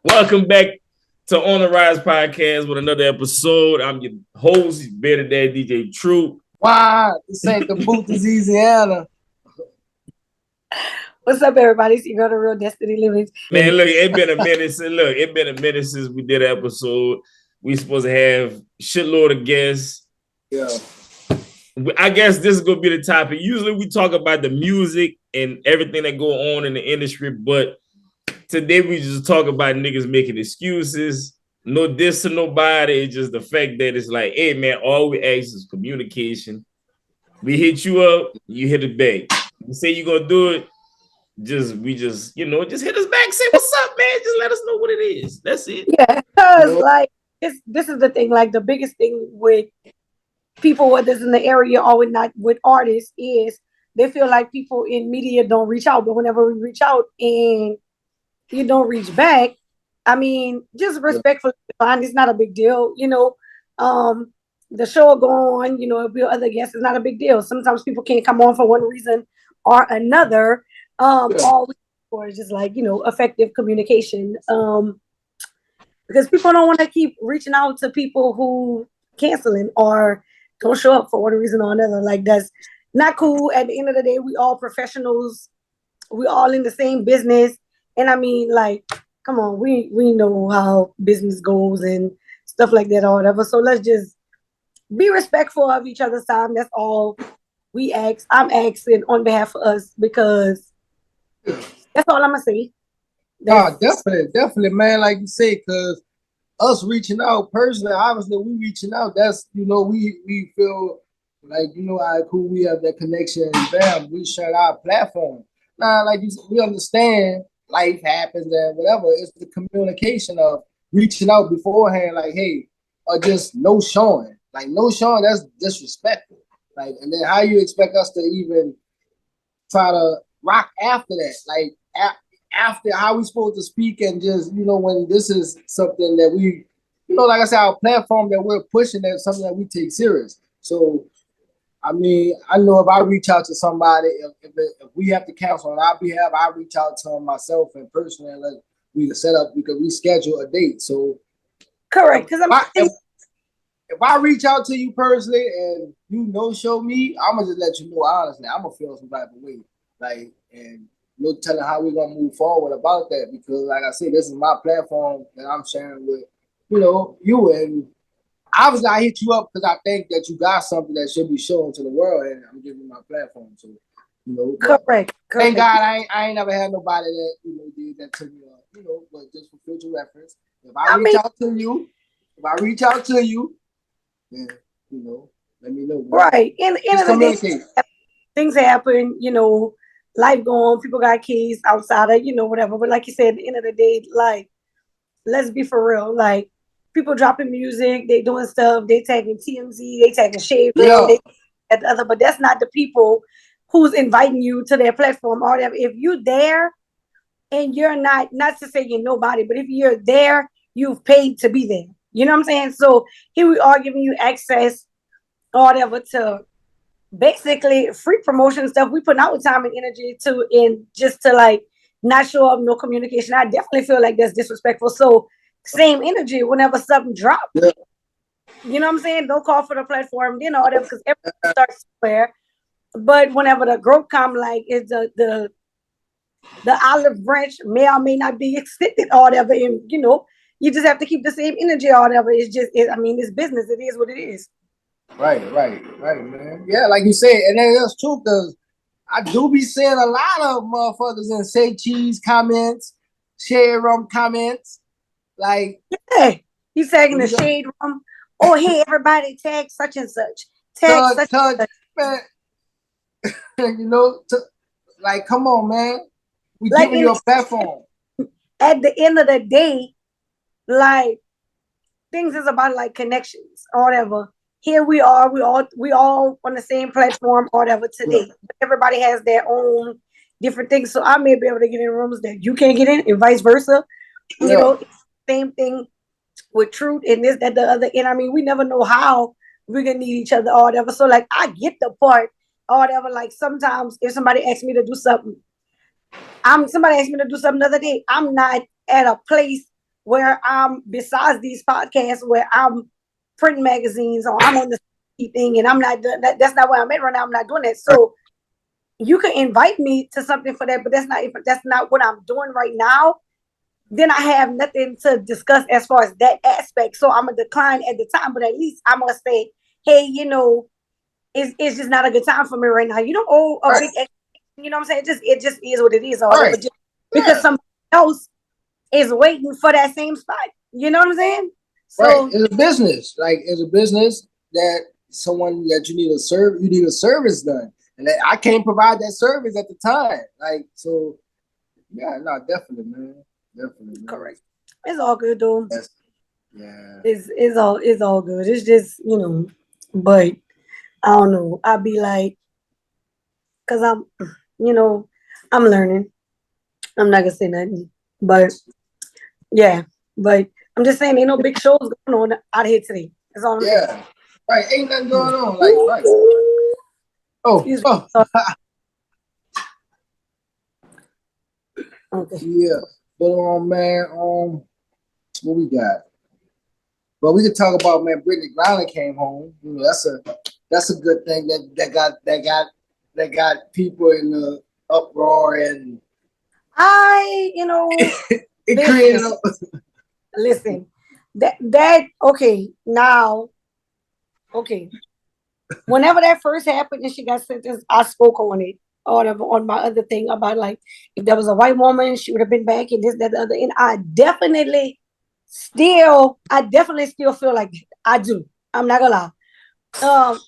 Welcome back to On Da Rize Podcast with another episode. I'm your host, Better Dad DJ Troop. Why? This ain't the booth is Eazyana. What's up, everybody? It's your girl, the real Destinee Living. Man, look, it's been a minute since we did an episode. We supposed to have shitload of guests. Yeah. I guess this is gonna be the topic. Usually we talk about the music and everything that go on in the industry, but today we just talk about niggas making excuses. No diss to nobody. It's just the fact that it's like, hey man, all we ask is communication. We hit you up, you hit it back. You say you're gonna do it, just hit us back, say what's up, man. Just let us know what it is. That's it. Yeah, because like this is the thing. Like the biggest thing with people, whether it's in the area or with artists, is they feel like people in media don't reach out. But whenever we reach out and you don't reach back, I mean, just respectfully, it's not a big deal. The show will go on. If your other guests, it's not a big deal. Sometimes people can't come on for one reason or another. All we for is just like effective communication. Because people don't want to keep reaching out to people who canceling or don't show up for one reason or another. Like that's not cool. At the end of the day, we all professionals. We all in the same business. And I mean, like, come on, we know how business goes and stuff like that or whatever. So let's just be respectful of each other's time. That's all we ask. I'm asking on behalf of us because that's all I'm gonna say. Definitely, man. Like you say, because us reaching out personally, obviously we reaching out. That's we feel like how cool we have that connection and bam, we share our platform. Now, like you said, we understand life happens and whatever. It's the communication of reaching out beforehand, like hey, or just no showing. Like no showing, that's disrespectful. Like, and then how you expect us to even try to rock after that? Like after how we supposed to speak and just when this is something that we like I said, our platform that we're pushing, that's something that we take serious. So I mean, I know if I reach out to somebody, if we have to cancel on our behalf, I reach out to them myself and personally, and we can reschedule a date. So correct, because if I reach out to you personally and you show me, I'm gonna just let you know honestly. I'm gonna feel some type of way, like, and no telling how we're gonna move forward about that, because like I said, this is my platform that I'm sharing with you, and obviously I hit you up because I think that you got something that should be shown to the world, and I'm giving you my platform. So correct. Thank God I ain't never had nobody that did that to me, but just for future reference, if I reach out to you, then let me know. Right. In the end of the day, things happen, life go on, people got kids outside of, whatever. But like you said, at the end of the day, like, let's be for real. Like, people dropping music, they doing stuff, they tagging TMZ, they tagging Shade Room, they at the other, but that's not the people who's inviting you to their platform or whatever. If you're there and you're not to say you're nobody, but if you're there, you've paid to be there. You know what I'm saying? So here we are giving you access or whatever to basically free promotion stuff. We put out time and energy to in just to like not show up, no communication. I definitely feel like that's disrespectful. So same energy whenever something drops. Yeah. You know what I'm saying? Don't call for the platform, whatever, because everything starts somewhere. But whenever the growth come, like it's the olive branch may or may not be extended or whatever, and you just have to keep the same energy or whatever. It's just, it's business. It is what it is. Right, man. Yeah, like you said, and that's true, because I do be seeing a lot of motherfuckers in Say Cheese comments, Shade Room comments. Like, yeah, he's tagging the Shade Room. Oh, hey, everybody, tag such and such. Tag such and such. Man. Like, come on, man. We like giving you a platform. At the end of the day, like, things is about like connections or whatever. Here we are, we all on the same platform or whatever today. Yeah. Everybody has their own different things. So I may be able to get in rooms that you can't get in, and vice versa. Yeah. Same thing with Truth and this, that, the other. And I mean, we never know how we're gonna need each other or whatever. So like, I get the part or whatever. Like sometimes if somebody asks me to do something, somebody asked me to do something the other day, I'm not at a place where I'm besides these podcasts where I'm printing magazines or I'm on the thing and I'm not doing that. That's not where I'm at right now. I'm not doing that. So you can invite me to something for that, but that's not what I'm doing right now. Then I have nothing to discuss as far as that aspect. So I'm gonna decline at the time, but at least I'm gonna say, hey, it's just not a good time for me right now. You don't owe a big, you know what I'm saying? It just is what it is, or whatever. Just because somebody else is waiting for that same spot. You know what I'm saying? So it's a business. Like it's a business that someone that you need a service done. And I can't provide that service at the time. Like, so yeah, no, definitely, man. Definitely, man. Correct. It's all good though. Yeah. It's all good. It's just, but I don't know. I'll be like, cause I'm learning. I'm not gonna say nothing. But yeah, but I'm just saying ain't no big shows going on out here today. That's all I'm saying. Right. Ain't nothing going on. Like, right. Oh. Okay. Yeah. But man, what we got? Well, we could talk about, man, Brittney Griner came home. That's a good thing that got people in the uproar and it created listen. That okay, now okay. Whenever that first happened and she got sentenced, I spoke on it or on my other thing about like if there was a white woman, she would have been back and this, that, the other. And I definitely still feel like I do. I'm not gonna lie.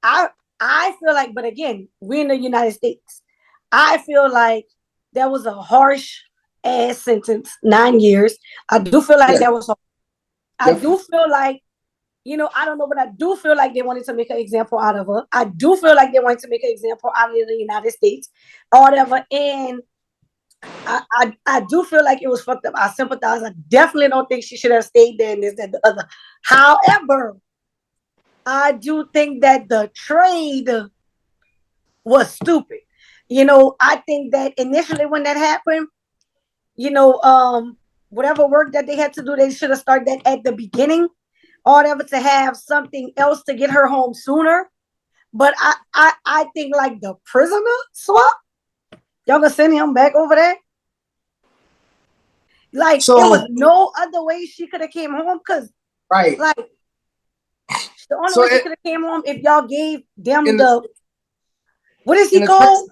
I feel like, but again, we're in the United States. I feel like that was a harsh ass sentence, 9 years. I do feel like that was. I do feel like, I don't know, but I do feel like they wanted to make an example out of her. I do feel like they wanted to make an example out of the United States or whatever. And I do feel like it was fucked up. I sympathize. I definitely don't think she should have stayed there and this, that, the other. However, I do think that the trade was stupid. I think that initially when that happened, whatever work that they had to do, they should have started that at the beginning or whatever to have something else to get her home sooner. But I think like the prisoner swap, y'all gonna send him back over there? Like there was no other way she could have came home because like the only way she could have came home if y'all gave them what is he called?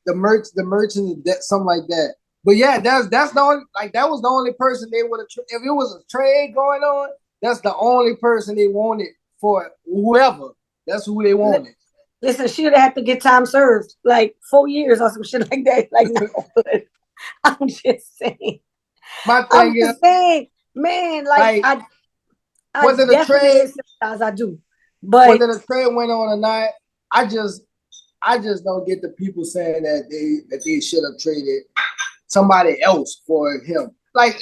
The merchant, something like that. But yeah, that's the only, like that was the only person they would have. If it was a trade going on, that's the only person they wanted for whoever. That's who they wanted. Listen, she would have to get time served, like 4 years or some shit like that. Like, no, I'm just saying. I'm just saying, man. Like I whether the trade, as I do, but whether the trade went on or not, I just don't get the people saying that they should have traded somebody else for him. Like,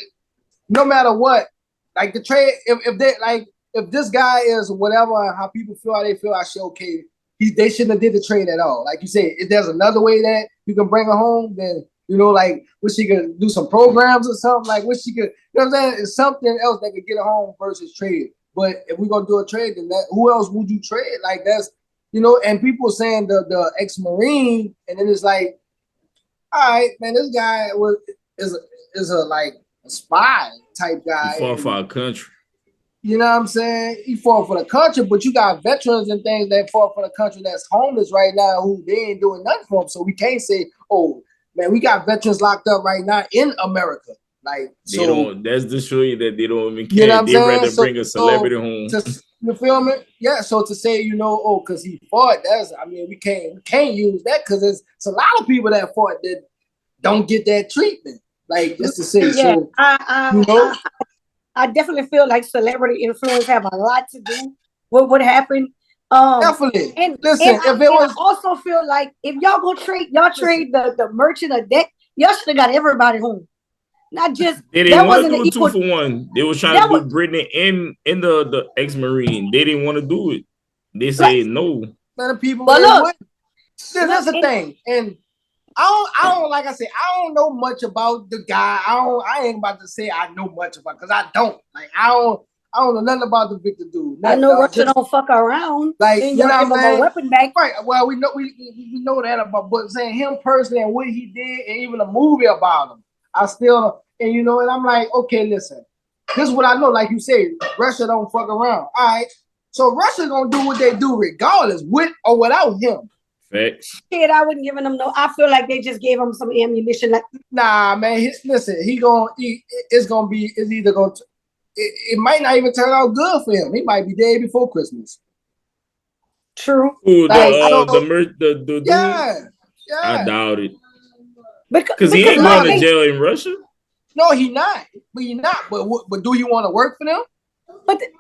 no matter what, like the trade, if this guy is whatever, how people feel, how they feel, I say, okay, they shouldn't have did the trade at all. Like you say, if there's another way that you can bring her home, then, like what she could do some programs or something, like what she could, what I'm saying? It's something else that could get her home versus trade. But if we're going to do a trade, then who else would you trade? Like that's, and people saying the ex-Marine, and then it's like, all right, man, this guy is a spy type guy. He fought for our country. You know what I'm saying? He fought for the country, but you got veterans and things that fought for the country that's homeless right now who they ain't doing nothing for them. So we can't say, oh, man, we got veterans locked up right now in America. Like, that's to show you that they don't even care. They'd rather bring a celebrity home. You feel me? Yeah. So to say, because he fought, we can't use that because it's a lot of people that fought that don't get that treatment. Like, just to say, yeah, so I definitely feel like celebrity influence have a lot to do with what happened. Definitely. And listen, I also feel like if y'all go trade the merchant of debt, y'all should have got everybody home. Not just they didn't want to do it 2 for 1. They were trying to do Brittney and the ex-Marine. They didn't want to do it. They said no. But people, but look, that's the thing. And I don't like I said, I don't know much about the guy. I ain't about to say I know much about because I don't. Like I don't know nothing about the Victor dude. I know Russia don't fuck around. Like you know what I'm saying? Weapon back. Right. Well, we know that about, but saying him personally and what he did, and even a movie about him, I still and you know, and I'm like, okay, listen, this is what I know. Like you said, Russia don't fuck around. All right. So Russia gonna do what they do regardless, with or without him. Facts. Shit, I wouldn't give him no. I feel like they just gave him some ammunition. Like, nah, man. Listen, it's either gonna. It might not even turn out good for him. He might be dead before Christmas. True. Ooh, the yeah. I doubt it. Because he ain't going to jail in Russia. No, he not. But he not. But do you want to work for them? But man,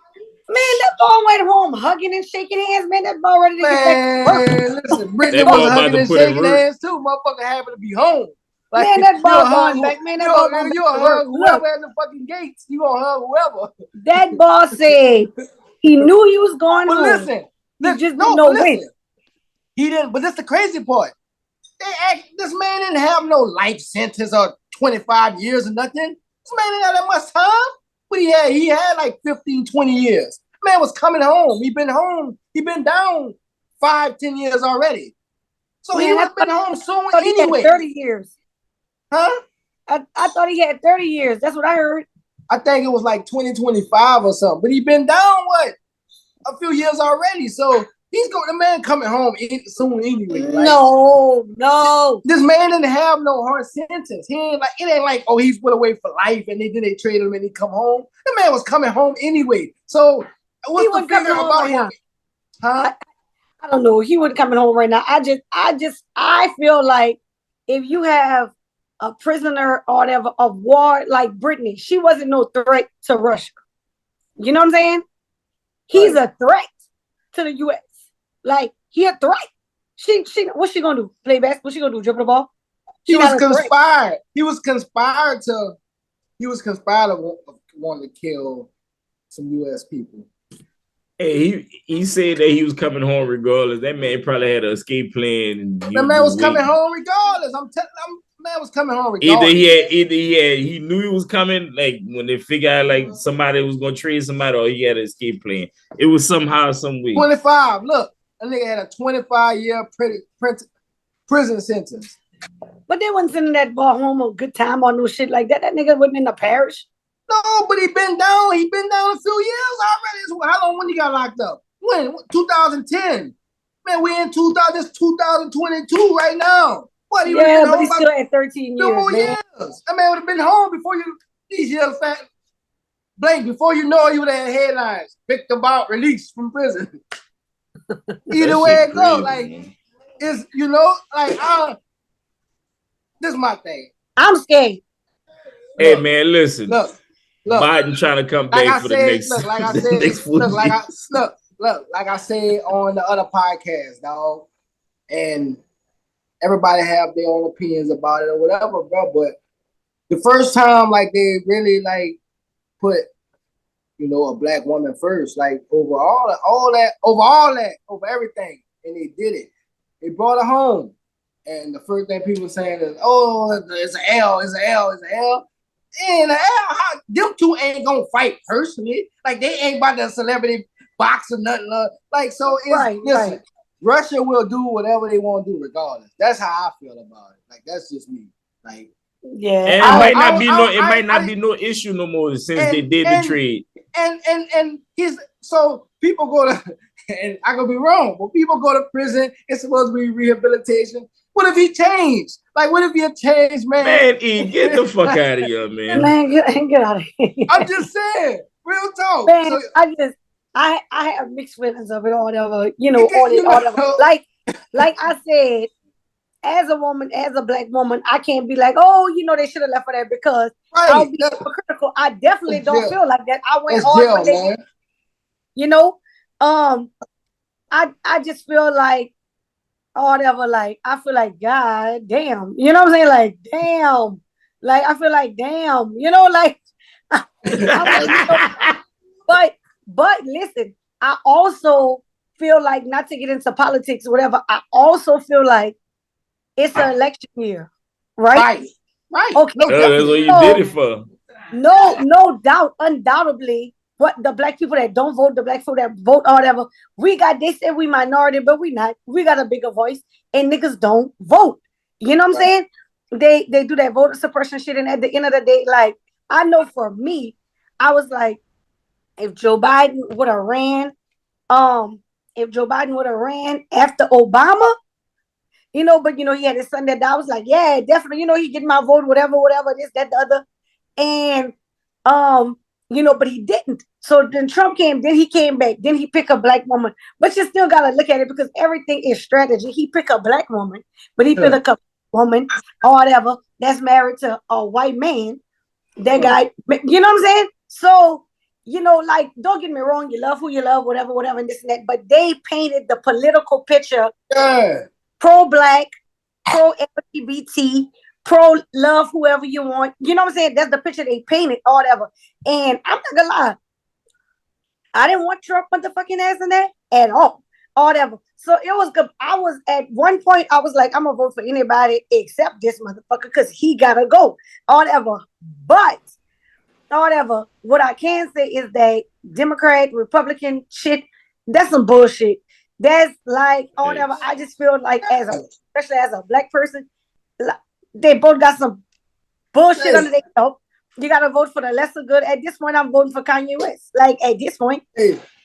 that boy went home hugging and shaking hands. Man, that boy ready to get back to work. Listen, Brittney was hugging and shaking hands too. Motherfucker happy to be home. Like, man, that boy going back. Man, that boy going back to work. Whoever at the fucking gates, you gonna hug whoever. That boy said he knew he was going home. Listen, he just didn't know when. He didn't. But that's the crazy part. This man didn't have no life sentence or 25 years or nothing. This man didn't have that much time. But he had like 15, 20 years. Man was coming home. He been home. He been down 5, 10 years already. So man, he would have been home soon anyway. 30 years. Huh? I thought he had 30 years. That's what I heard. I think it was like 2025 or something. But he been down, a few years already. So the man coming home soon anyway. Like, no. This man didn't have no hard sentence. It ain't like, oh, he's put away for life and they trade him and he come home. The man was coming home anyway. So what's the figure about him? Huh? I don't know. He wasn't coming home right now. I feel like if you have a prisoner or whatever of war like Brittney, she wasn't no threat to Russia. You know what I'm saying? He's a threat to the U.S. Like, he a threat. She what's she gonna do? Play basketball? What's she gonna do? Dribble the ball? He was conspired. He was conspired to want to kill some U.S. people. Hey, he said that he was coming home regardless. That man probably had an escape plan. That man was coming home regardless. Man was coming home regardless. He knew he was coming, like when they figured out like somebody was gonna trade somebody, or he had an escape plan. It was somehow, some way. 25. Look, that nigga had a 25-year prison sentence. But they wasn't sending that boy home a good time or no shit like that. That nigga wasn't in the parish. No, but he been down. He been down a few years already. How long when he got locked up? When? 2010. Man, we in 2022 right now. What? He but he's still at 13 years. More years. That man would have been home before these years. Blake, before you know, he would have had headlines. Victim out, released from prison. Either way it goes, like, it's, you know, like, this is my thing. I'm scared. Hey, man, listen. Look. Biden trying to come back for the next. Like I said on the other podcast, dog, and everybody have their own opinions about it or whatever, bro. But the first time, like, they really like put, you know, a black woman first, like over everything, and they did it. They brought her home, and the first thing people saying is, "Oh, it's an L, it's an L, it's an L." And them two ain't gonna fight personally. Like, they ain't about to celebrity box or nothing. Like, so it's listen, Russia will do whatever they want to do regardless. That's how I feel about it. Like, that's just me. Like, yeah, and it might not be no issue no more since they did the trade. And so people go to, and I could be wrong, but people go to prison. It's supposed to be rehabilitation. What if he changed? Like, what if he had changed, man? Man, get the fuck out of here, man. Man, get out of here. I'm just saying, real talk. Man, so, I have mixed feelings of it or whatever, you know, whatever. Like I said, as a woman, as a black woman, I can't be like, oh, you know, they should have left for that because I'll be critical. I definitely don't feel like that. I went hard with it. You know, I just feel like, or whatever, like, I feel like, God damn, you know what I'm saying? Like, damn, like, I feel like, damn, you know, like, but listen, I also feel like, not to get into politics or whatever, I also feel like It's an election year, right? Right. Okay. No, that's what you did it for. No doubt, undoubtedly, what the black people that don't vote, the black people that vote or whatever, they say we minority, but we not. We got a bigger voice, and niggas don't vote. You know what I'm saying? They do that voter suppression shit, and at the end of the day, like, I know for me, I was like, if Joe Biden would have ran, after Obama, but he had his son that died. I was like, yeah, definitely, he getting my vote, whatever, this, that, the other. And but he didn't. So then Trump came, then he came back, then he picked a black woman. But you still gotta look at it because everything is strategy. He picked a black woman, but he picked a woman or whatever that's married to a white man. That guy, you know what I'm saying? So, like, don't get me wrong, you love who you love, whatever, and this and that. But they painted the political picture pro-black, pro-LGBT, pro-love whoever you want. You know what I'm saying? That's the picture they painted or whatever. And I'm not gonna lie, I didn't want Trump motherfucking ass in there at all or whatever. So it was good. I was at one point, I was like, I'm gonna vote for anybody except this motherfucker because he gotta go or whatever. But whatever, what I can say is that Democrat, Republican shit, that's some bullshit. That's like, whatever. I just feel like, especially as a black person, they both got some bullshit under their belt. You gotta vote for the lesser good. At this point, I'm voting for Kanye West. Like, at this point.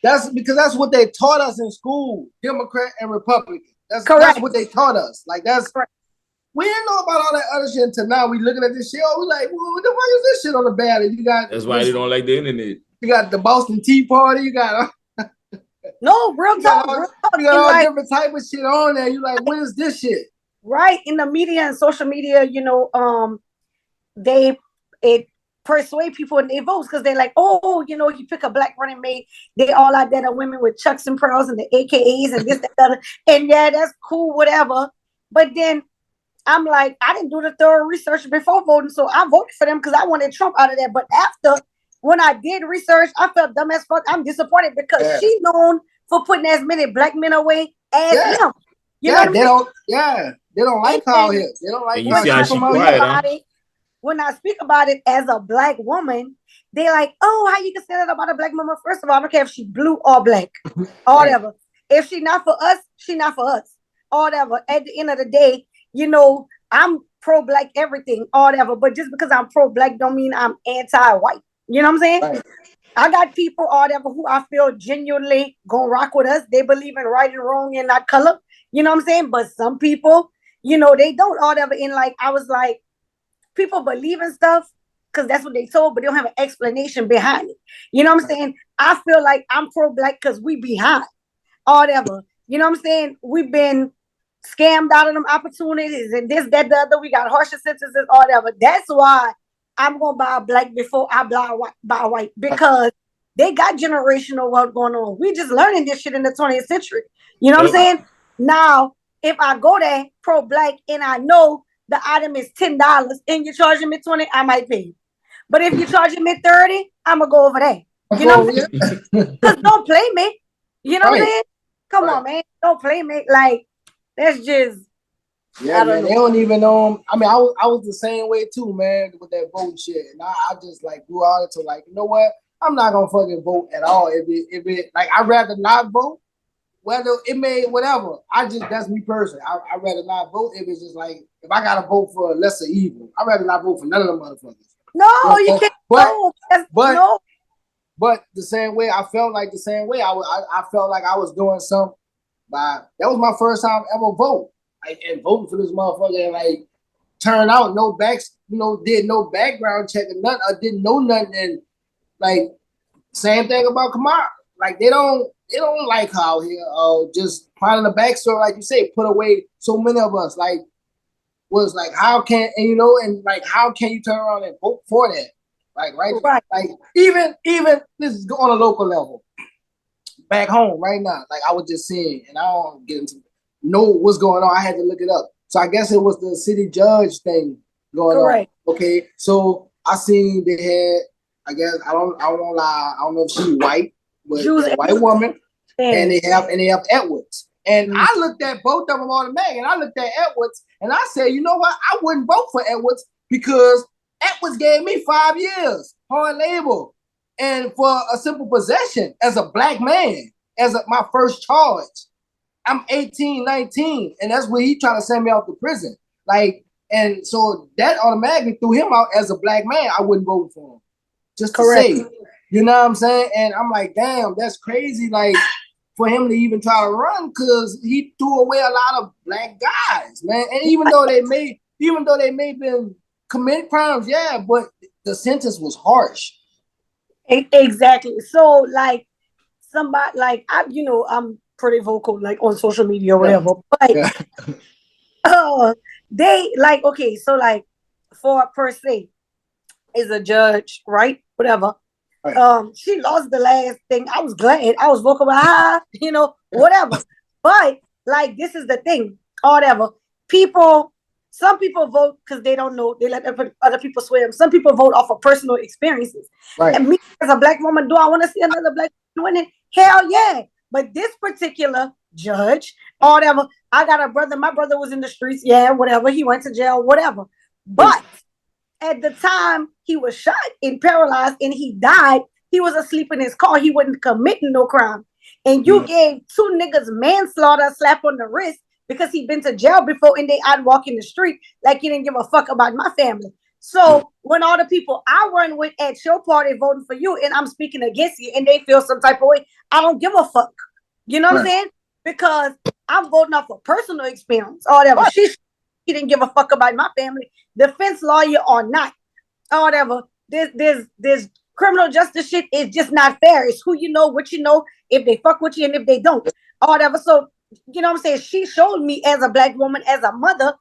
That's because that's what they taught us in school, Democrat and Republican. That's what they taught us. Like, that's correct. We didn't know about all that other shit until now. We looking at this shit. We like, well, what the fuck is this shit on the ballot? You got that's why they don't like the internet. You got the Boston Tea Party. You got no real talk. You got all different type of shit on there. You like, what is this shit? Right, in the media and social media, it persuade people in their votes because they're like, you pick a black running mate. They all out there are women with Chucks and pearls and the AKAs and this, that, other. And yeah, that's cool, whatever. But then I'm like, I didn't do the thorough research before voting, so I voted for them because I wanted Trump out of there. But after, when I did research, I felt dumb as fuck. I'm disappointed because she's known for putting as many black men away as him. You know what I mean? They don't like how here. They don't like how she quiet. When I speak about it as a black woman, they like, oh, how you can say that about a black woman? First of all, I don't care if she blue or black or whatever. If she not for us, she not for us or whatever. At the end of the day, I'm pro-black everything or whatever. But just because I'm pro-black don't mean I'm anti-white. You know what I'm saying? Right. I got people or whatever who I feel genuinely gonna rock with us. They believe in right and wrong and not color. You know what I'm saying? But some people, they don't or whatever. And like, I was like, people believe in stuff because that's what they told, but they don't have an explanation behind it. You know what I'm saying? I feel like I'm pro-black because we behind or whatever. You know what I'm saying? We've been scammed out of them opportunities and this, that, the other. We got harsher sentences or whatever. That's why I'm going to buy black before I buy white because they got generational wealth going on. We just learning this shit in the 20th century. You know what I'm saying? Now, if I go there pro-black and I know the item is $10 and you're charging me $20, I might pay. But if you're charging me $30, I'm going to go over there. You know what I'm saying? Because don't play me. You know what I'm saying? Come on, man. Don't play me. Like, that's just... Yeah, man, they don't even know. I mean, I was the same way too, man, with that vote shit. And I just like grew out into like, you know what? I'm not going to fucking vote at all. If it like, I'd rather not vote. Whether it may, whatever. That's me personally. I'd rather not vote if it's just like, if I got to vote for a lesser evil. I'd rather not vote for none of them motherfuckers. No, you can't vote. But the same way, I felt like the same way. I felt like I was doing something. That was my first time ever vote. Like, and voting for this motherfucker and like turn out did no background check or nothing. I didn't know nothing. And like, same thing about Kamara. Like, they don't like how here, just finding the backstory, like you say, put away so many of us. Like, was like, how can you turn around and vote for that? Like, right? Like, even this is on a local level. Back home right now, like I was just seeing, and I don't get into know what's going on. I had to look it up. So I guess it was the city judge thing going on. Okay, so I seen they had, I guess I don't lie, I don't know if she's white, but a white woman, and they have Edwards. And I looked at both of them automatically, and I looked at Edwards, and I said, you know what? I wouldn't vote for Edwards because Edwards gave me 5 years, hard labor, and for a simple possession as a black man, my first charge. I'm 18, 19, and that's where he trying to send me out to prison. Like, and so that automatically threw him out as a black man. I wouldn't vote for him. Just to say, you know what I'm saying? And I'm like, damn, that's crazy. Like, for him to even try to run, because he threw away a lot of black guys, man. And even though they may been commit crimes, yeah, but the sentence was harsh. Exactly. So, like, somebody, like, I'm pretty vocal, like, on social media or whatever. Yeah. But they, like, okay, so, like, for per se, is a judge, right? Whatever. Right. She lost the last thing. I was glad. I was vocal about whatever. But, like, this is the thing, or whatever. Some people vote because they don't know. They let other people swear them. Some people vote off of personal experiences. Right. And me as a black woman, do I want to see another black woman winning? Hell yeah. But this particular judge, or whatever, I got a brother. My brother was in the streets. Yeah, whatever. He went to jail, whatever. But at the time he was shot and paralyzed and he died, he was asleep in his car. He wasn't committing no crime. And you gave 2 niggas manslaughter, slap on the wrist, because he been to jail before and they out walking the street like you didn't give a fuck about my family. So when all the people I run with at your party voting for you and I'm speaking against you and they feel some type of way, I don't give a fuck. You know what I'm saying? Because I'm voting off of personal experience or whatever. She didn't give a fuck about my family, defense lawyer or not, or whatever. There's criminal justice shit is just not fair. It's who you know, what you know, if they fuck with you and if they don't, or whatever. So, you know what I'm saying? She showed me as a black woman, as a mother,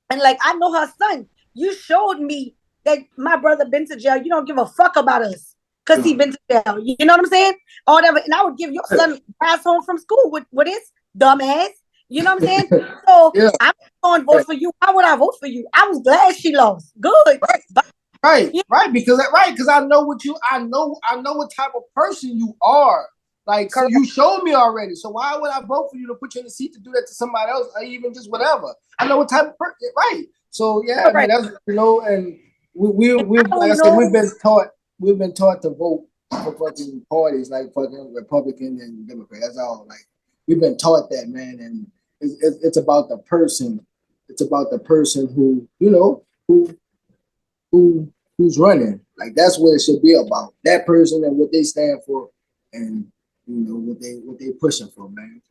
and like, I know her son. You showed me that my brother been to jail. You don't give a fuck about us because he been to jail. You know what I'm saying? Or whatever. And I would give your son pass home from school with his dumb ass. You know what I'm saying? So I'm going to vote for you. Why would I vote for you? I was glad she lost. Good. Right. Because I know what type of person you are. Like, so you showed me already. So why would I vote for you to put you in the seat to do that to somebody else, or even just whatever? I know what type of person. Right. So yeah, man, that's and we like I said, we've been taught to vote for fucking parties like fucking Republican and Democrat. That's all. Like, we've been taught that, man, and it's about the person. It's about the person who who's running. Like, that's what it should be about. That person and what they stand for, and what they pushing for, man.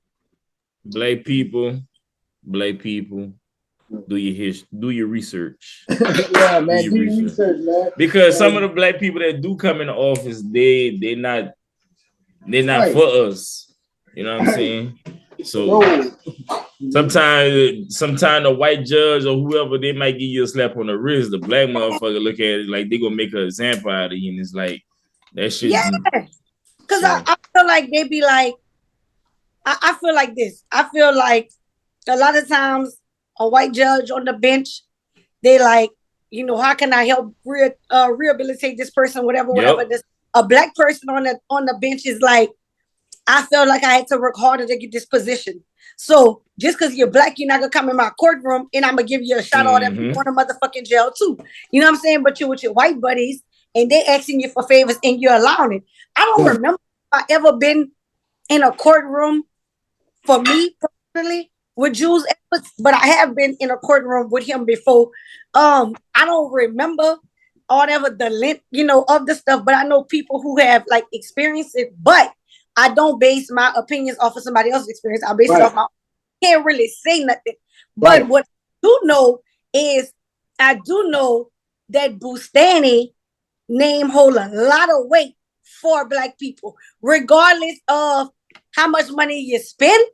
Black people, do your research. Yeah, man, do your research, man. Because some of the black people that do come in office, they're not for us. You know what I'm saying? So sometimes the white judge or whoever, they might give you a slap on the wrist. The black motherfucker look at it like they gonna make an example out of you, and it's like that shit. Yeah, because I feel like they be like, I feel like this. I feel like a lot of times a white judge on the bench, they like, how can I help rehabilitate this person, whatever. This a black person on the bench is like, I felt like I had to work harder to get this position. So just because you're black, you're not gonna come in my courtroom and I'm gonna give you a shot or that you want a motherfucking jail too. You know what I'm saying? But you're with your white buddies and they asking you for favors and you're allowing it. I don't remember if I ever been in a courtroom for me personally with Jules Edwards, but I have been in a courtroom with him before. I don't remember or whatever the length, of the stuff, but I know people who have like experienced it, but I don't base my opinions off of somebody else's experience. I base it off my own. Can't really say nothing. But what I do know is that Destinee name hold a lot of weight for black people, regardless of how much money you spend,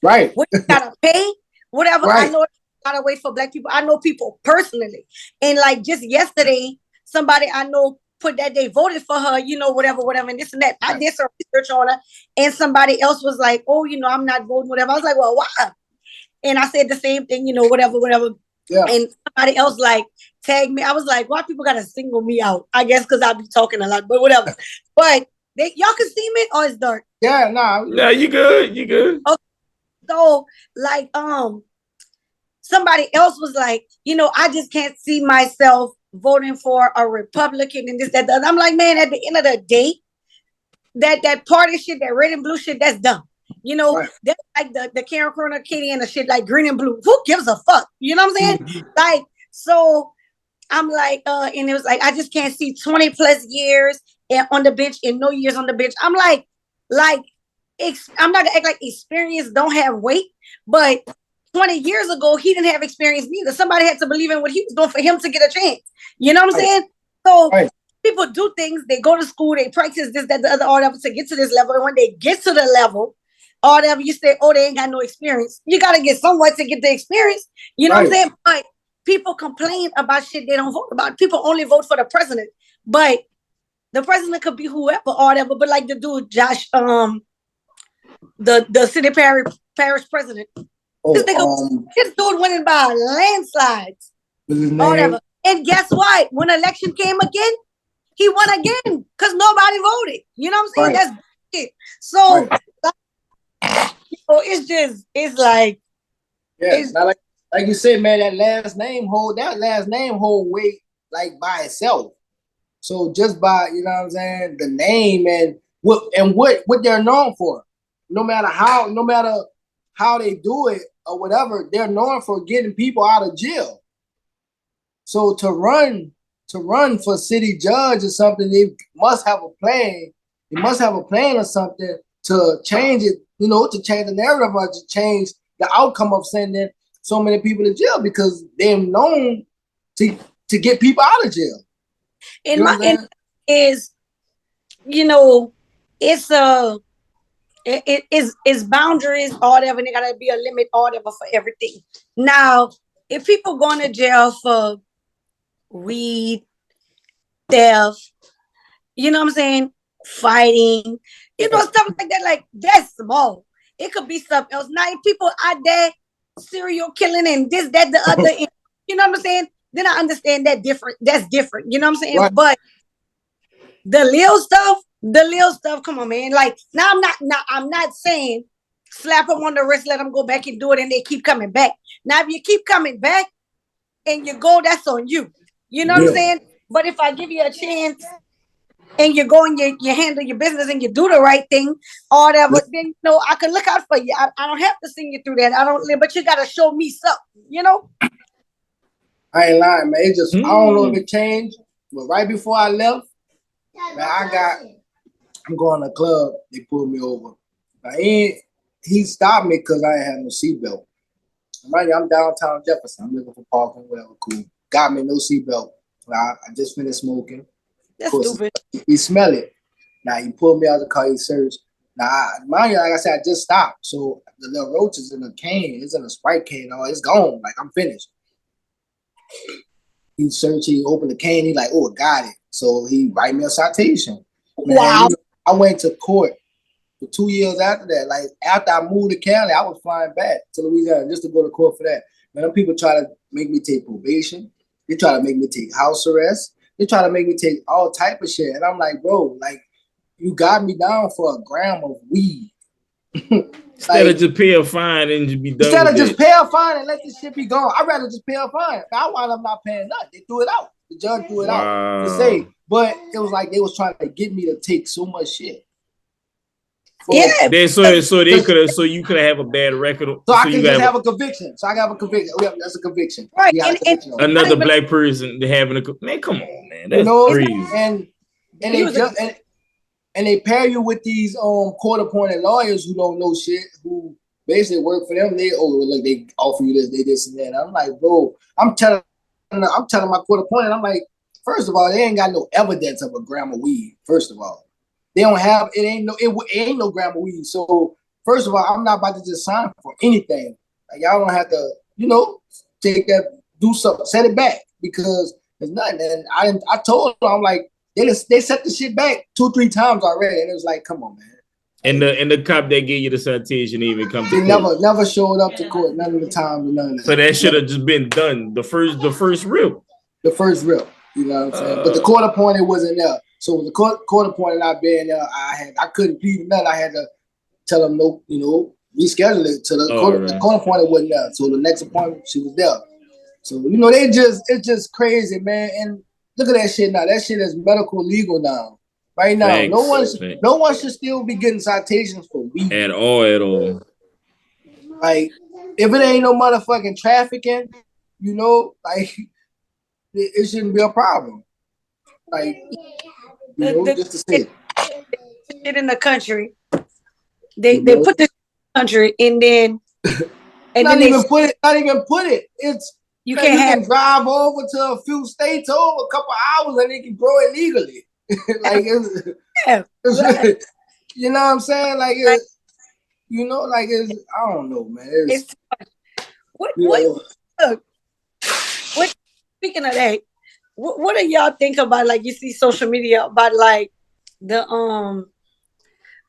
what you gotta pay, whatever. I know it's a lot of weight for black people. I know people personally. And like just yesterday, somebody I know put that they voted for her, whatever, and this and that. I did some research on her, and somebody else was like, oh, I'm not voting, whatever. I was like, well, why? And I said the same thing, whatever. Yeah. And somebody else like tagged me. I was like, why people gotta single me out? I guess because I be talking a lot, but whatever. But y'all can see me or it's dark? Yeah, no. No, you good. Okay. So like somebody else was like, I just can't see myself voting for a Republican and this, that, the other. I'm like, man, at the end of the day, that party shit, that red and blue shit, that's dumb. Right. That's like the Karen Corner Katie and the shit like green and blue. Who gives a fuck? You know what I'm saying? Like, so I'm like, and it was like, I just can't see 20 plus years on the bench and no years on the bench. I'm like, I'm not gonna act like experience don't have weight, but 20 years ago, he didn't have experience neither. Somebody had to believe in what he was doing for him to get a chance. You know what I'm saying? So people do things, they go to school, they practice this, that, the other, all that to get to this level. And when they get to the level, all whatever, you say, oh, they ain't got no experience. You got to get somewhere to get the experience. You know what I'm saying? But people complain about shit they don't vote about. People only vote for the president. But the president could be whoever or whatever. But like the dude, Josh, the city parish president. This dude winning by landslides. Or whatever. And guess what? When election came again, he won again because nobody voted. You know what I'm saying? That's it. So it's like, it's not like you said, man, that last name hold weight like by itself. So just by, you know what I'm saying, the name and what they're known for, no matter how they do it or whatever, they're known for getting people out of jail. So to run for city judge or something, they must have a plan. They must have a plan or something to change it, to change the narrative or to change the outcome of sending so many people to jail because they're known to get people out of jail. And my end is, it's boundaries or whatever. There gotta be a limit or whatever for everything. Now, if people going to jail for weed, theft, you know what I'm saying, fighting, stuff like that, like that's small. It could be something else. Now, if people out there serial killing and this, that, the other, and, you know what I'm saying, then I understand that different. That's different. You know what I'm saying? Right. But the little stuff, come on, man. Like now I'm not saying slap them on the wrist, let them go back and do it, and they keep coming back. Now, if you keep coming back and you go, that's on you. You know what I'm saying? But if I give you a chance and you go and you handle your business and you do the right thing, or whatever, then I can look out for you. I don't have to send you through that. But you gotta show me something, I ain't lying, man. It just I don't know if it changed, but right before I left, man, I'm going to a club. They pulled me over. Now, he stopped me because I ain't had no seatbelt. I'm downtown Jefferson. I'm looking for parking, whatever, cool. Got me no seatbelt. I just finished smoking. That's stupid. He smell it. Now he pulled me out of the car. He searched. Now, mind you, like I said, I just stopped. So the little roach is in a can. It's in a Sprite can. Oh, it's gone. Like I'm finished. He searched. He opened the can. He like, oh, got it. So he write me a citation. Man, wow. I went to court for 2 years after that. Like after I moved to Cali, I was flying back to Louisiana just to go to court for that. Man, them people try to make me take probation. They try to make me take house arrest. They try to make me take all type of shit. And I'm like, bro, like, you got me down for a gram of weed. Instead of just pay a fine and just be done. Instead of just pay a fine and let this shit be gone. I'd rather just pay a fine. I wound up not paying nothing. They threw it out. The judge threw it out to say. But it was like they was trying to get me to take so much shit. So you could have a bad record. So I can just have a conviction. So I got a conviction. That's a conviction. Right. And another black person having man, come on, man. That's crazy. And they pair you with these court-appointed lawyers who don't know shit, who basically work for them. They offer you this, they this and that. I'm like, bro, I'm telling my court-appointed, I'm like, first of all, they ain't got no evidence of a gram of weed. First of all, they don't have it. Ain't no gram of weed. So first of all, I'm not about to just sign for anything. Like y'all don't have to, take that, do something, set it back because there's nothing. And I told them, I'm like, they set the shit back 2-3 times already, and it was like, come on, man. And the cop that gave you the citation even come to court. Never showed up to court none of the times. None of that. So that should have just been done the first rip. The first rip. You know what I'm saying? But the court appointed wasn't there. So with the court appointed not being there, I couldn't plead nothing. I had to tell them no rescheduled it to the corner appointment wasn't there. So the next appointment she was there. So it's just crazy, man. And look at that shit now. That shit is medical legal now. Right now, Thanks. no one should still be getting citations for weed at all. Like, if it ain't no motherfucking trafficking, like it shouldn't be a problem. Like, just to say, shit in the country. They put this country and then not even put it. It's you can't drive over to a few states over a couple hours and they can grow it legally. Like it's you know what I'm saying? Like it's I don't know, man. Speaking of that, what do y'all think about, like, you see social media about like the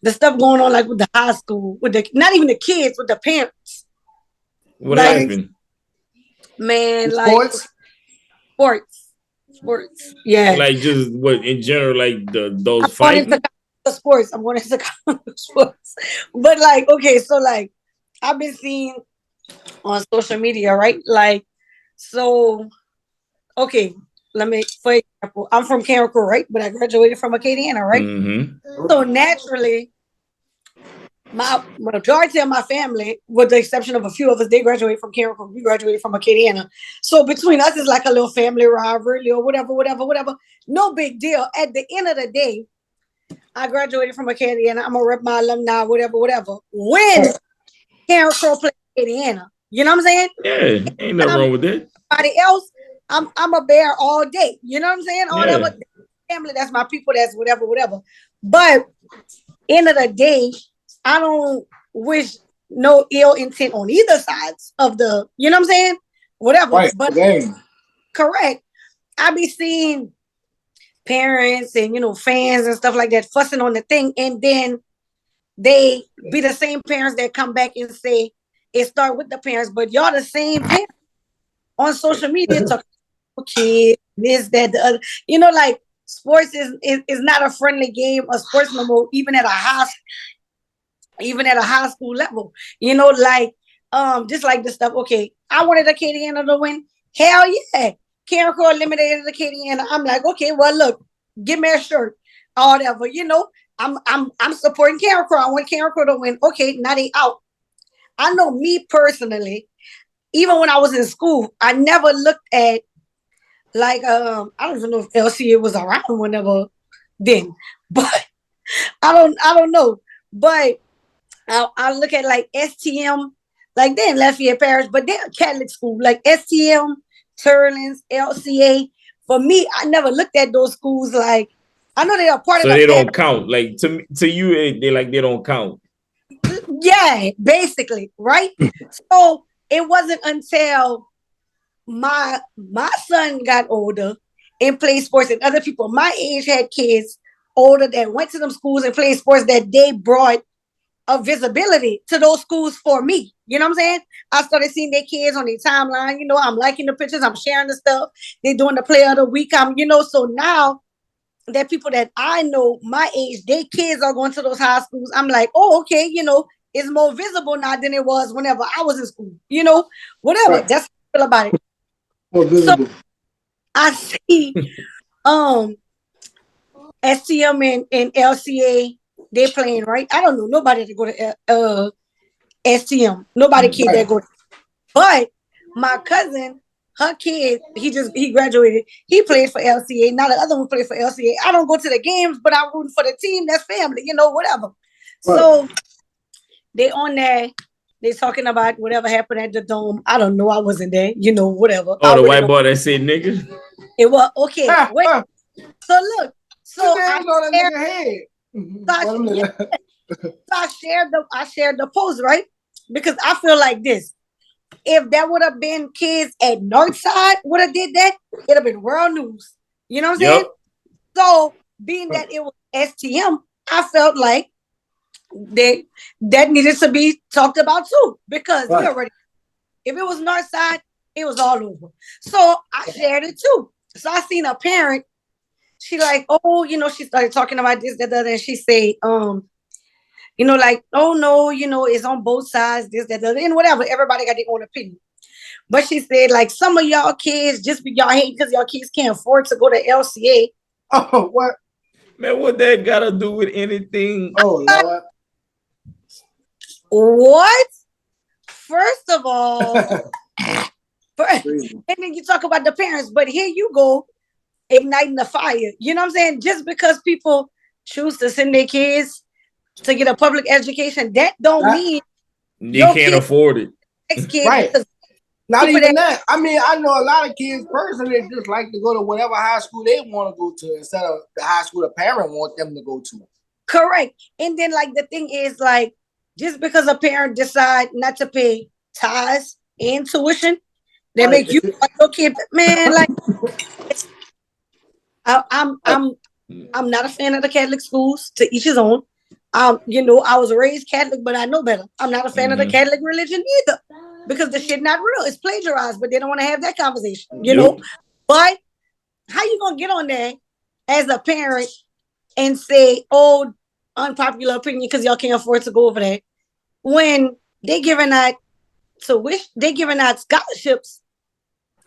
stuff going on, like with the high school, with the not even the kids, with the parents. What happened? Man, like sports. Yeah. Like just what in general, like those fighting? Sports. I'm going into sports. But like, okay, so like I've been seeing on social media, right? Like, so okay, for example, I'm from Cancun, right? But I graduated from Acadiana, right? Mm-hmm. So naturally, my majority of my family, with the exception of a few of us, they graduated from Cancun. We graduated from Acadiana. So between us is like a little family rivalry or whatever. No big deal. At the end of the day, I graduated from Acadiana. I'm gonna rep my alumni, whatever. When Cancun played Acadiana, you know what I'm saying? Yeah, ain't nothing wrong with that. Everybody else, I'm a bear all day. You know what I'm saying? Whatever family, that's my people. That's whatever. But end of the day, I don't wish no ill intent on either sides of the, you know what I'm saying? Whatever. Right, but correct. I be seeing parents and, fans and stuff like that fussing on the thing. And then they be the same parents that come back and say, it start with the parents, but y'all the same parents on social media talking about kids, this, that, the other. Like, sports is not a friendly game of sports no more, even at a high school level. Like, just like this stuff. Okay, I wanted Acadiana to win. Hell yeah. Cancun eliminated Acadiana. I'm like, okay, well, look, give me a shirt or whatever. I'm supporting Cancun. I want Cancun to win. Okay, now they out. I know me personally, even when I was in school, I never looked at, like, I don't even know if LCA was around whenever then, but I don't know. But I look at like STM, like they're in Lafayette Parish, but they're a Catholic school, like STM, Turlins, LCA. For me, I never looked at those schools like, I know they are part of the. So they don't count. Like to you, they don't count. Yeah, basically, right? So it wasn't until my son got older and played sports, and other people my age had kids older that went to them schools and played sports, that they brought a visibility to those schools for me. You know what I'm saying? I started seeing their kids on their timeline. I'm liking the pictures, I'm sharing the stuff. They're doing the play of the week. So now that people that I know my age, their kids are going to those high schools. I'm like, oh, okay, it's more visible now than it was whenever I was in school. Whatever. Right. That's how I feel about it. More visible. So I see STM and LCA, they playing, right? I don't know nobody that go to STM. Nobody kid that go. But my cousin, her kid, he graduated. He played for LCA. Now the other one played for LCA. I don't go to the games, but I'm rooting for the team. That's family, whatever. Right. So they on there. They talking about whatever happened at the Dome. I don't know. I wasn't there. Whatever. Oh, the white boy that said nigga? It was okay. Wait. So look. So I shared the post, right? Because I feel like this. If that would have been kids at Northside would have did that, it'd have been world news. You know what I'm saying? So being that it was STM, I felt like that needed to be talked about too. Because if it was Northside, it was all over. So I shared it too. So I seen a parent. She like, oh, she started talking about this, that, and she said, like, oh no, it's on both sides, this, that, the other, and whatever. Everybody got their own opinion. But she said, like, some of y'all kids just be y'all hate because y'all kids can't afford to go to LCA. Oh, what? Man, what that gotta do with anything? Oh, Lord. What? First of all, and then you talk about the parents, but here you go, igniting the fire. You know what I'm saying? Just because people choose to send their kids to get a public education, that don't mean you can't afford it. Next kid, right. Not even that. I mean, I know a lot of kids personally just like to go to whatever high school they want to go to instead of the high school the parent want them to go to. Correct. And then, like, the thing is, like, just because a parent decide not to pay tithes and tuition, they make you like your kid, man. Like, I'm not a fan of the Catholic schools. To each his own. I was raised Catholic, but I know better. I'm not a fan of the Catholic religion either, because the shit not real. It's plagiarized, but they don't want to have that conversation, you know. But how you gonna get on there as a parent and say, "Oh, unpopular opinion," because y'all can't afford to go over there, when they giving out scholarships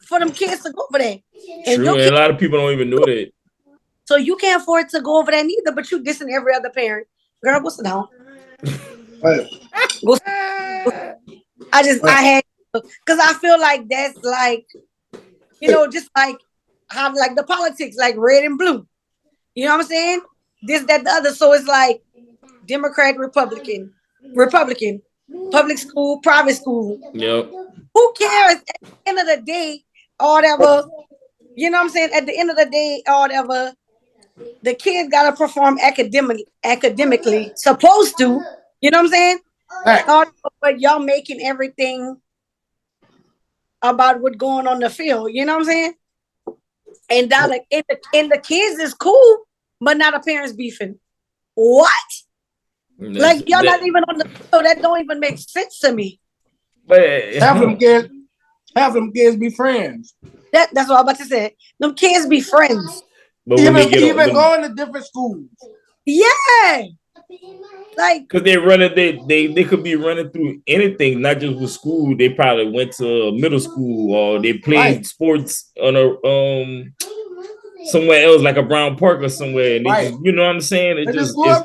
for them kids to go over there? And true, and a lot of people don't even know that. So you can't afford to go over there neither, but you dissing every other parent. Girl, go sit down. I had, because I feel like that's like, just like how, like, the politics, like red and blue. You know what I'm saying? This, that, the other. So it's like Democrat, Republican, public school, private school. Yep. Who cares at the end of the day or whatever? You know what I'm saying? At the end of the day or whatever, the kids gotta perform academically, supposed to. You know what I'm saying? Right. But y'all making everything about what's going on the field. You know what I'm saying? And that, like, and the kids is cool, but not the parents beefing. What? Like, y'all not even on the field. That don't even make sense to me. But have them kids be friends. That's what I'm about to say. Them kids be friends. But even going to different schools. Yeah. Like, because they running, they could be running through anything, not just with school. They probably went to middle school, or they played sports on a somewhere else, like a Brown Park or somewhere. And they just, you know what I'm saying? They just grew up,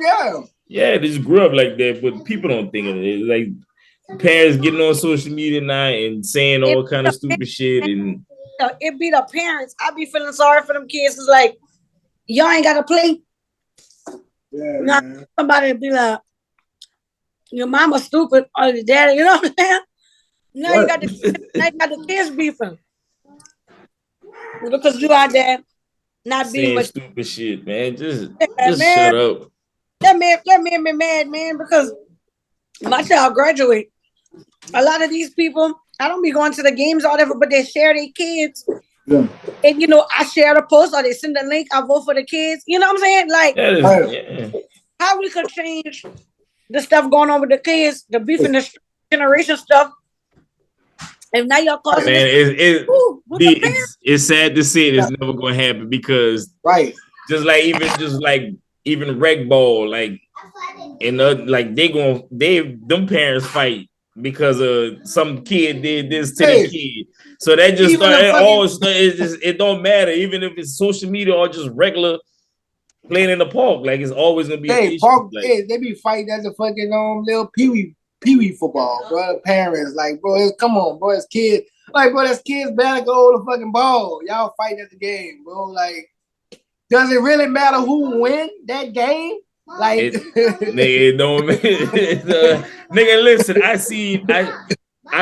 they just grew up like that. But people don't think of it. Like, parents getting on social media now and saying all kind of stupid shit, and it be the parents. I be feeling sorry for them kids. It's like, y'all ain't gotta play. Yeah, now, somebody be like, your mama stupid or your daddy, you know what I'm saying? Now you got the kids beefing. Because you out there not being saying stupid shit, man. Just man, shut up. That man be mad, man, because my child graduate. A lot of these people, I don't be going to the games or whatever, but they share their kids. Yeah. And, I share the post or they send the link. I vote for the kids. You know what I'm saying? Like, how we could change the stuff going on with the kids, the beef and the generation stuff. And now y'all calling it's sad to say it's never going to happen, because just like even rec ball, like, and like them parents fight because some kid did this to the kid. So that just it don't matter, even if it's social media or just regular playing in the park. Like, it's always gonna be an issue. Park, they be fighting at the fucking little pee-wee football, bro. Parents, like, bro, come on, bro, it's kids. Like, bro, that's kids better go the fucking ball. Y'all fighting at the game, bro. Like, does it really matter who win that game? Like, nigga, don't nigga, listen, I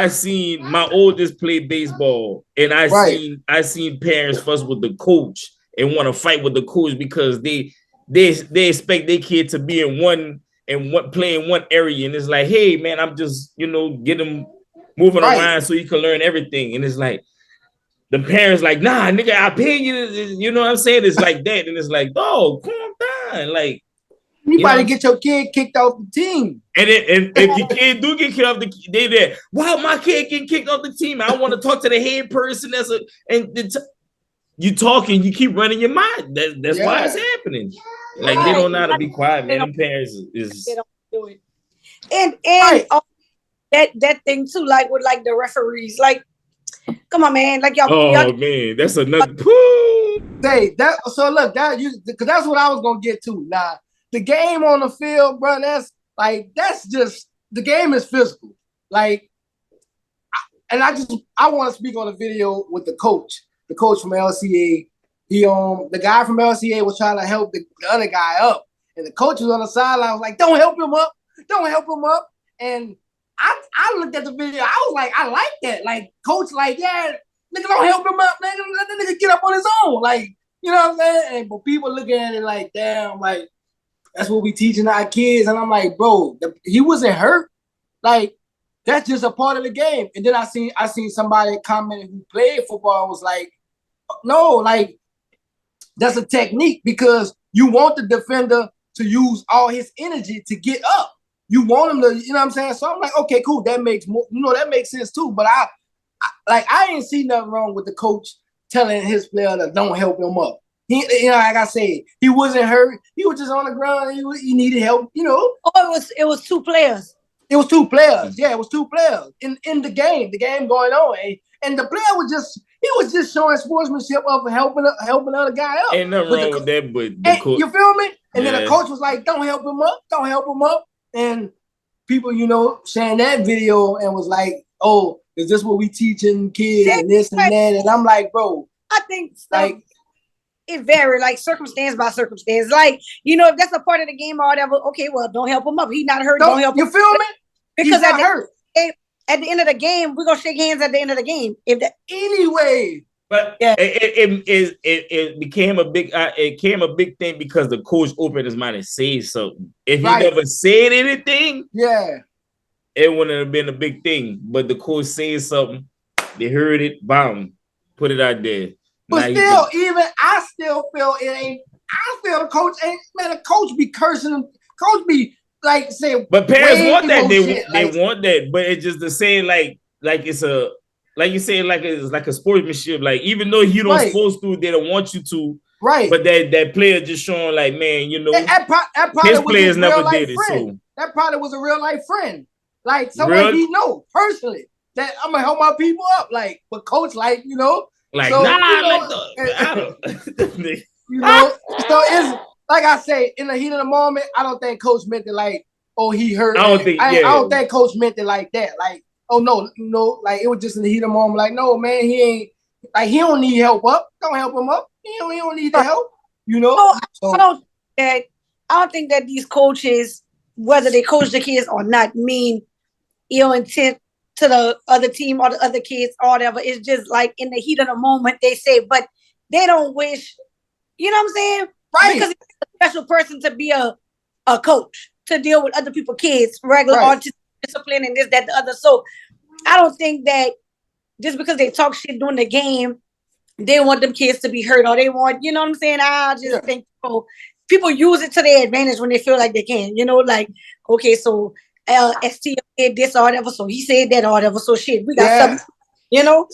seen my oldest play baseball, and I seen parents fuss with the coach and want to fight with the coach because they expect their kid to be in one play in one area, and it's like, hey man, I'm just get them moving around so you can learn everything, and it's like the parents like, nah, nigga, I pay you, you know what I'm saying? It's like that, and it's like, oh, calm down, like. You about to get your kid kicked off the team. And if your kid do get kicked off the team, they there. Wow, my kid getting kicked off the team. I want to talk to the head person. You talking, you keep running your mind. That's why it's happening. Like, they don't know how to be quiet, man. Them parents they don't do it. And that thing too, like with like the referees, like, come on, man, like y'all man, that's another. Say that. So look, because that's what I was gonna get to. Now, the game on the field, bro. That's just the game is physical. Like, I want to speak on the video with the coach from LCA. The guy from LCA was trying to help the other guy up, and the coach was on the sideline. Was like, "Don't help him up, don't help him up." And I looked at the video. I was like, I like that. Like, coach, like, yeah, nigga, don't help him up, nigga. Let the nigga get up on his own. Like, you know what I'm saying? But people looking at it like, damn, like, that's what we teaching our kids. And I'm like, bro, he wasn't hurt. Like, that's just a part of the game. And then I seen somebody commenting who played football and was like, no, like, that's a technique because you want the defender to use all his energy to get up. You want him to, you know what I'm saying? So I'm like, okay, cool. That makes sense too. But I ain't see nothing wrong with the coach telling his player to don't help him up. He, like I said, he wasn't hurt. He was just on the ground. He needed help, you know. Oh, it was two players. It was two players. Yeah, it was two players in the game going on. And the player was just showing sportsmanship of helping other guy up. Ain't nothing wrong with that, but the coach, you feel me? And then the coach was like, don't help him up. And people, you know, sharing that video and was like, oh, is this what we teaching kids and this and that? And I'm like, bro, I think like it varied, like circumstance by circumstance. Like, you know, if that's a part of the game or whatever, okay, well, don't help him up. He's not hurt. Don't help him. You feel me? Because at the end of the game, we're gonna shake hands at the end of the game. Anyway. But yeah, it became a big thing because the coach opened his mind and said something. If he never said anything, it wouldn't have been a big thing. But the coach said something, they heard it, bam, put it out there. But now I still feel it ain't. I feel the coach ain't, man. The coach be cursing him. Coach be like saying. But parents want that. They want that. But it's just the same. Like it's a. Like you say, like it's like a sportsmanship. Like even though you don't supposed to, they don't want you to. Right. But that player just showing like, man, you know, that probably his players never did it. Friend. So that probably was a real life friend, like someone he know personally that I'm gonna help my people up. Like, but coach, like, you know, like so, you know, so it's like I say, in the heat of the moment, I don't think coach meant it like, oh, he hurt. I don't think coach meant it like that. Like, oh no, like it was just in the heat of the moment. Like, no, man, he ain't like he don't need help up. Don't help him up. He don't need the help. You know. I don't think that these coaches, whether they coach the kids or not, mean ill intent to the other team or the other kids or whatever. It's just like in the heat of the moment they say, but they don't wish. You know what I'm saying? Right. Because it's a special person to be a coach to deal with other people's kids, regular autism, discipline, and this, that, the other. So I don't think that just because they talk shit during the game, they want them kids to be hurt or they want, you know what I'm saying? I just think people use it to their advantage when they feel like they can, you know, like, okay, so ST did this or whatever, so he said that or whatever, so shit, we got something, you know?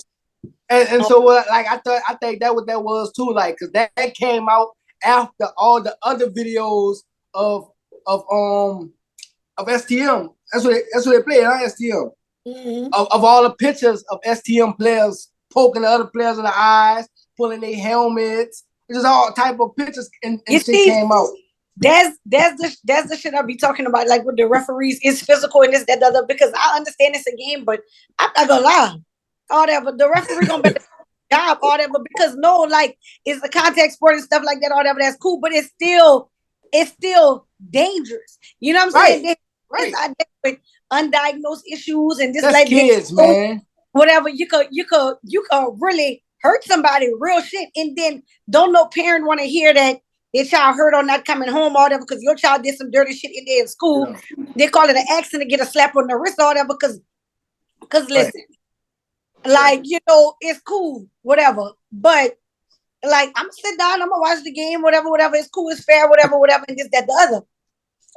And so like I think that what that was too, like, because that came out after all the other videos of STM. That's what they played, huh? STM. Mm-hmm. Of all the pictures of STM players poking the other players in the eyes, pulling their helmets, just all type of pictures and shit came out. That's the shit I be talking about, like with the referees, it's physical and this, that, the other, because I understand it's a game, but I'm not gonna lie. All that, but the referee gonna be job, all that, but because like it's a contact sport and stuff like that, all that, that's cool, but it's still dangerous. You know what I'm saying? Right. With undiagnosed issues and this, that's like kids, man. Whatever, you could really hurt somebody, real shit, and then don't no parent want to hear that their child hurt or not coming home or whatever because your child did some dirty shit in there in school. Yeah. They call it an accident, get a slap on the wrist or whatever because listen, like, you know, it's cool, whatever, but like I'm gonna sit down, I'm gonna watch the game, whatever, it's cool, it's fair, whatever, and this, that, the other.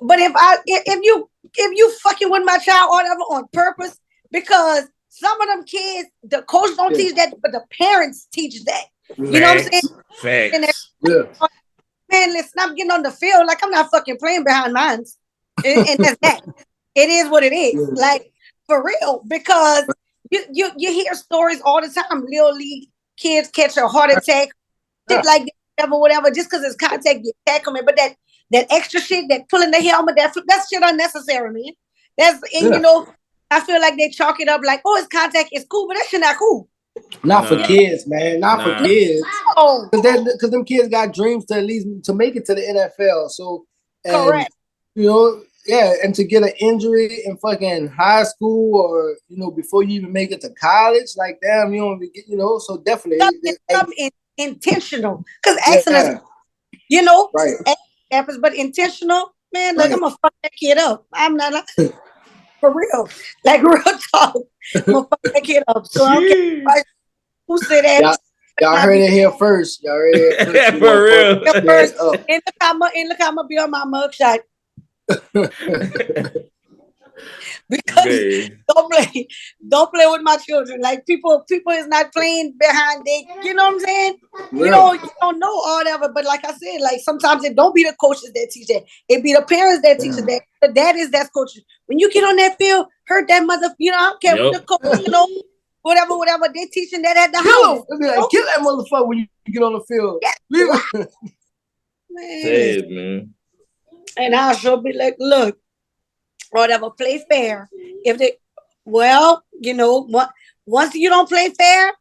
But if you fucking with my child or whatever on purpose, because some of them kids, the coach don't teach that, but the parents teach that. You know what I'm saying? Facts. Man, listen, I'm getting on the field like I'm not fucking playing behind mines. And that's that. It is what it is. Like, for real. Because you hear stories all the time. Little league kids catch a heart attack, shit like that, whatever, just because it's contact, get attack them. But that extra shit, that pulling the helmet, that's shit unnecessary, man. You know, I feel like they chalk it up like, oh, it's contact, it's cool, but that shit not cool. Not for kids, man. Not for kids. Because them kids got dreams to at least to make it to the NFL. So, correct. You know, and to get an injury in fucking high school or, you know, before you even make it to college, like, damn, you don't even get, you know, so definitely. Something intentional. Because accidents, you know, happens, but intentional, man, look, I'm going to fuck that kid up. I'm not, for real. Like, real talk. I'm going to fuck that kid up. So, I don't care who said that. Y'all heard it here first. Y'all heard it here first. For real. First, and look, I'm going to be on my mugshot. Because don't play with my children. Like people is not playing behind they, you know what I'm saying? You don't know all that, but like I said, like sometimes it don't be the coaches that teach that. It be the parents that teach it. The dad is that's coaches. When you get on that field, hurt that mother, you know, I don't care what the coach, you know, whatever, they teaching that at the house. Be like, kill that motherfucker when you get on the field. Yeah. Man. And I'll sure be like, look, whatever, play fair. If they, you know, once you don't play fair,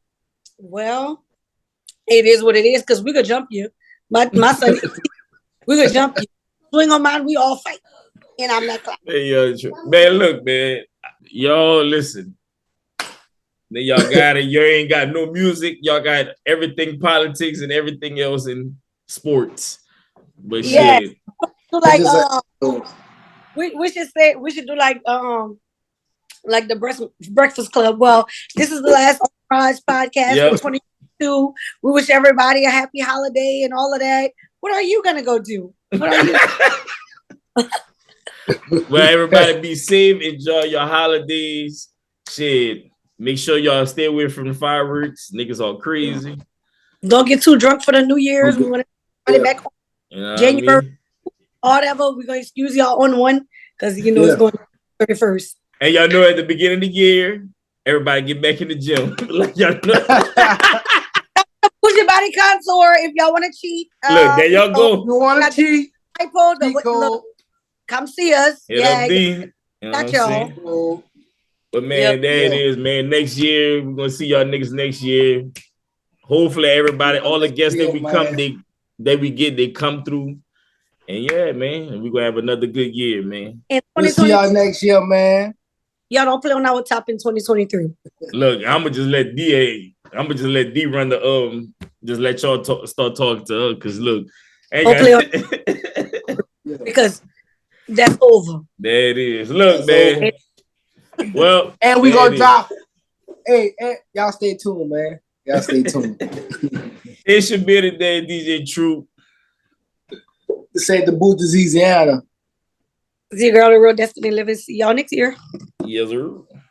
well, it is what it is, because we could jump you. My son, we could jump you. Swing on mine, we all fight. And I'm not clapping. Hey, man, look, man. Y'all listen. Then y'all got it. You ain't got no music. Y'all got everything politics and everything else in sports. But shit. So like we should do like the Breakfast Club. Well, this is the last On Da Rize podcast for 2022. We wish everybody a happy holiday and all of that. What are you gonna go do? What are you? Well, everybody be safe. Enjoy your holidays. Shit. Make sure y'all stay away from the fireworks. Niggas all crazy. Don't get too drunk for the New Year's. We want to back on January. Whatever, we're gonna excuse y'all on one because you know it's going to be 31st. And y'all know at the beginning of the year, everybody get back in the gym. Like y'all know. Push your body contour if y'all want to cheat. Look, there y'all go. You want to cheat? Look, come see us. Not y'all. But man, there it is, man. Next year, we're gonna see y'all niggas next year. Hopefully, everybody, all the guests that we come, they come through. And yeah, man, we're gonna have another good year, man. We'll see y'all next year, man. Y'all don't play on our top in 2023. Look, I'ma just let D run the just let y'all start talking to her, cause look, because that's over. There it is. Look, man. Well, and we gonna drop. Hey, y'all stay tuned, man. Y'all stay tuned. It's your beer today, DJ Troop. This ain't the booth is Eazyana. It's your girl, the real Destinee living. See y'all next year. Yes, sir.